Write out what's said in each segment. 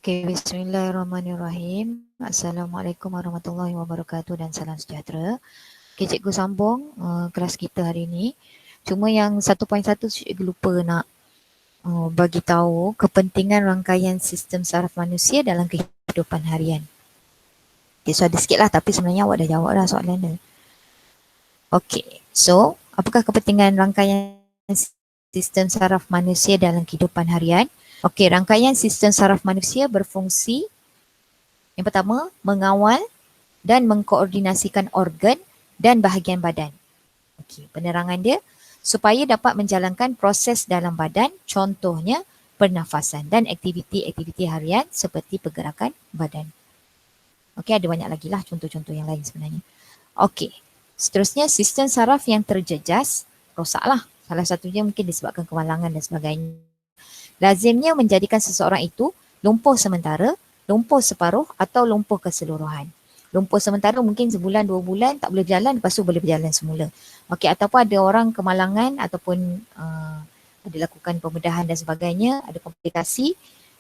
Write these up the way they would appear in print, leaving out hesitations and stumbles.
Okay, bismillahirrahmanirrahim. Assalamualaikum warahmatullahi wabarakatuh dan salam sejahtera. Okay, cikgu sambung kelas kita hari ini. Cuma yang 1.1 cikgu lupa nak bagi tahu kepentingan rangkaian sistem saraf manusia dalam kehidupan harian. Okay, so ada sikit lah tapi sebenarnya awak dah jawab dah soalan dia. Okay, so apakah kepentingan rangkaian sistem saraf manusia dalam kehidupan harian? Okay, rangkaian sistem saraf manusia berfungsi yang pertama, mengawal dan mengkoordinasikan organ dan bahagian badan. Okey, penerangan dia supaya dapat menjalankan proses dalam badan, contohnya pernafasan dan aktiviti-aktiviti harian seperti pergerakan badan. Okey, ada banyak lagi lah contoh-contoh yang lain sebenarnya. Okey, seterusnya sistem saraf yang terjejas, rosaklah. Salah satunya mungkin disebabkan kemalangan dan sebagainya. Lazimnya menjadikan seseorang itu lumpuh sementara, lumpuh separuh atau lumpuh keseluruhan. Lumpuh sementara mungkin sebulan, 2 bulan tak boleh berjalan, lepas tu boleh berjalan semula. Okey, ataupun ada orang kemalangan ataupun ada lakukan pembedahan dan sebagainya, ada komplikasi.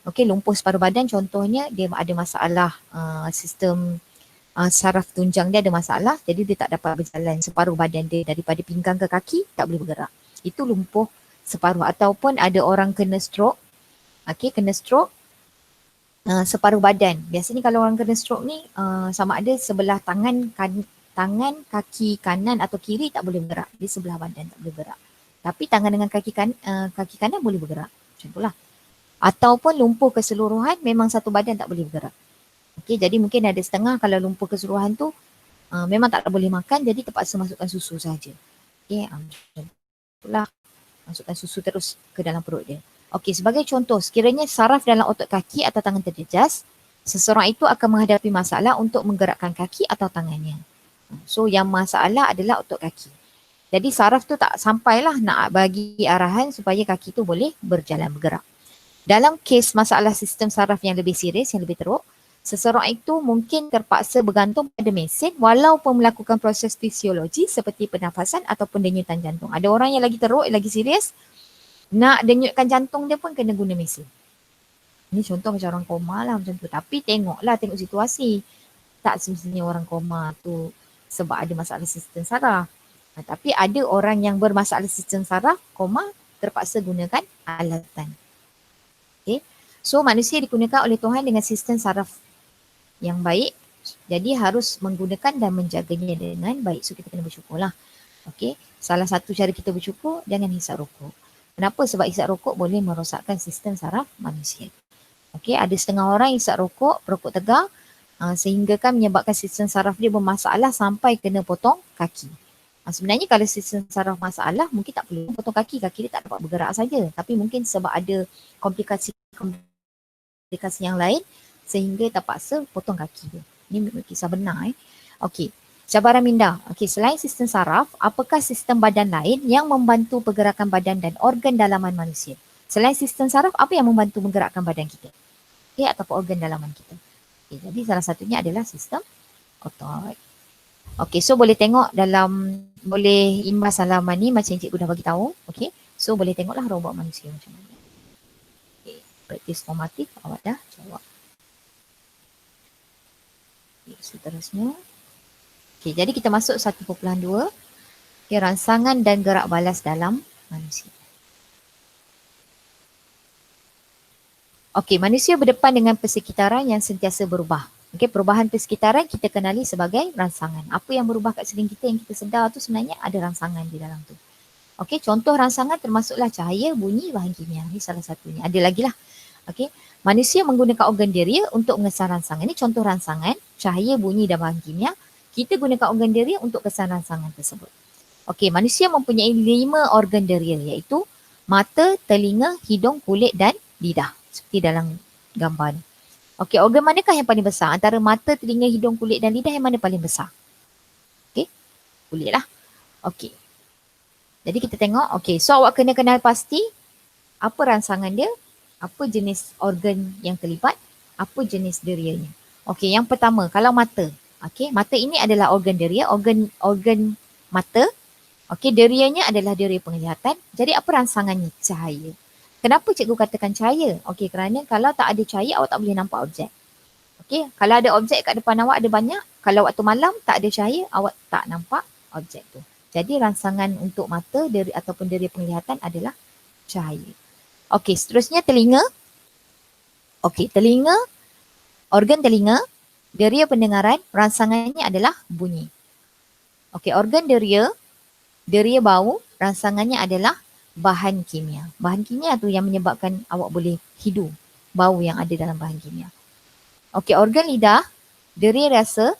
Okey, lumpuh separuh badan contohnya dia ada masalah sistem saraf tunjang dia ada masalah, jadi dia tak dapat berjalan separuh badan dia daripada pinggang ke kaki, tak boleh bergerak. Itu lumpuh separuh. Ataupun ada orang kena stroke, okey, kena stroke separuh badan. Biasanya kalau orang kena stroke ni sama ada sebelah tangan kaki kanan atau kiri tak boleh bergerak. Di sebelah badan tak boleh bergerak. Tapi tangan dengan kaki kanan boleh bergerak. Macam itulah. Ataupun lumpuh keseluruhan memang satu badan tak boleh bergerak. Okey, jadi mungkin ada setengah kalau lumpuh keseluruhan tu memang tak boleh makan, jadi terpaksa masukkan susu saja. Okey, macam itulah. Masukkan susu terus ke dalam perut dia. Okey, sebagai contoh, sekiranya saraf dalam otot kaki atau tangan terjejas, seseorang itu akan menghadapi masalah untuk menggerakkan kaki atau tangannya. So, yang masalah adalah otot kaki. Jadi, saraf tu tak sampailah nak bagi arahan supaya kaki tu boleh berjalan bergerak. Dalam kes masalah sistem saraf yang lebih serius, yang lebih teruk, seseorang itu mungkin terpaksa bergantung pada mesin walaupun melakukan proses fisiologi seperti pernafasan ataupun denyutan jantung. Ada orang yang lagi teruk, lagi serius, nak denyutkan jantung dia pun kena guna mesin. Ini contoh macam orang koma lah macam tu. Tapi tengok situasi. Tak semestinya orang koma tu sebab ada masalah sistem saraf. Tapi ada orang yang bermasalah sistem saraf, koma, terpaksa gunakan alatan. Okay. So manusia digunakan oleh Tuhan dengan sistem saraf yang baik. Jadi harus menggunakan dan menjaganya dengan baik. So kita kena bersyukur lah. Okay. Salah satu cara kita bersyukur, jangan hisap rokok. Kenapa? Sebab hisap rokok boleh merosakkan sistem saraf manusia. Okey, ada setengah orang hisap rokok, perokok tegar, sehingga kan menyebabkan sistem saraf dia bermasalah sampai kena potong kaki. Sebenarnya kalau sistem saraf masalah, mungkin tak perlu potong kaki dia tak dapat bergerak saja. Tapi mungkin sebab ada komplikasi yang lain, sehingga terpaksa potong kaki dia. Ini kisah benar. Okey. Cabaran minda. Okey, selain sistem saraf, apakah sistem badan lain yang membantu pergerakan badan dan organ dalaman manusia? Selain sistem saraf, apa yang membantu menggerakkan badan kita? Okey, ataupun organ dalaman kita. Okey, jadi salah satunya adalah sistem otot. Okey, so boleh tengok boleh imbas halaman ni macam cikgu dah bagi tahu. Okey, so boleh tengoklah robot manusia macam mana. Okey, praktis formatif awak dah jawab. Okey, seterusnya. Okey, jadi kita masuk 1.2. Okay, rangsangan dan gerak balas dalam manusia. Okey, manusia berdepan dengan persekitaran yang sentiasa berubah. Okey, perubahan persekitaran kita kenali sebagai rangsangan. Apa yang berubah kat sekeliling kita yang kita sedar tu sebenarnya ada rangsangan di dalam tu. Okey, contoh rangsangan termasuklah cahaya, bunyi, bahan kimia. Ini salah satunya. Ada lagi lah. Okey, manusia menggunakan organ diri untuk mengesan rangsangan. Ini contoh rangsangan, cahaya, bunyi dan bahan kimia. Kita gunakan organ deria untuk kesan rangsangan tersebut. Okey, manusia mempunyai 5 organ deria iaitu mata, telinga, hidung, kulit dan lidah. Seperti dalam gambar ni. Okey, organ manakah yang paling besar? Antara mata, telinga, hidung, kulit dan lidah yang mana paling besar? Okey, kulit lah. Okey. Jadi kita tengok, okey, so awak kena kenal pasti apa rangsangan dia, apa jenis organ yang terlibat, apa jenis derianya. Okey, yang pertama, kalau mata. Okey, mata ini adalah organ deria, organ mata. Okey, derianya adalah deria penglihatan. Jadi apa rangsangannya? Cahaya. Kenapa cikgu katakan cahaya? Okey, kerana kalau tak ada cahaya awak tak boleh nampak objek. Okey, kalau ada objek kat depan awak ada banyak, kalau waktu malam tak ada cahaya, awak tak nampak objek tu. Jadi rangsangan untuk mata ataupun deria penglihatan adalah cahaya. Okey, seterusnya telinga. Okey, telinga, organ telinga, deria pendengaran, rangsangannya adalah bunyi. Okey, organ deria bau, rangsangannya adalah bahan kimia. Bahan kimia tu yang menyebabkan awak boleh hidu bau yang ada dalam bahan kimia. Okey, organ lidah, deria rasa,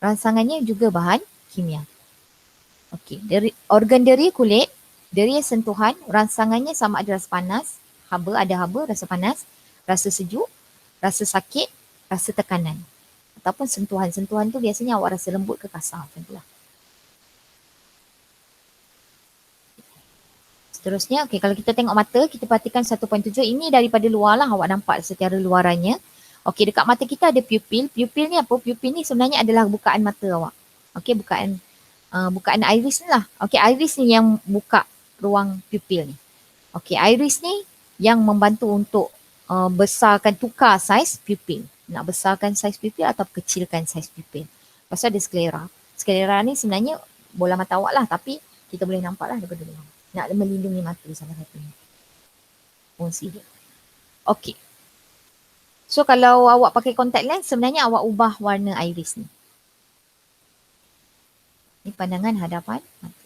rangsangannya juga bahan kimia. Okey, organ deria kulit, deria sentuhan, rangsangannya sama ada rasa panas, ada haba, rasa panas, rasa sejuk, rasa sakit, rasa tekanan. Ataupun sentuhan. Sentuhan tu biasanya awak rasa lembut ke kasar, macam itulah. Seterusnya, okay, kalau kita tengok mata, kita perhatikan 1.7, ini daripada luar lah, awak nampak secara luarannya. Okey, dekat mata kita ada pupil. Pupil ni apa? Pupil ni sebenarnya adalah bukaan mata awak. Okey, bukaan iris ni lah. Okey, iris ni yang buka ruang pupil ni. Okey, iris ni yang membantu untuk besarkan, tukar saiz pupil. Nak besarkan saiz pupil atau kecilkan saiz pupil. Lepas tu ada sklera. Sklera ni sebenarnya bola mata awak lah, tapi kita boleh nampak lah daripada luar. Nak melindungi mata salah satunya. Fungsi dia. Okey. So kalau awak pakai contact lens, sebenarnya awak ubah warna iris ni. Ini pandangan hadapan mata.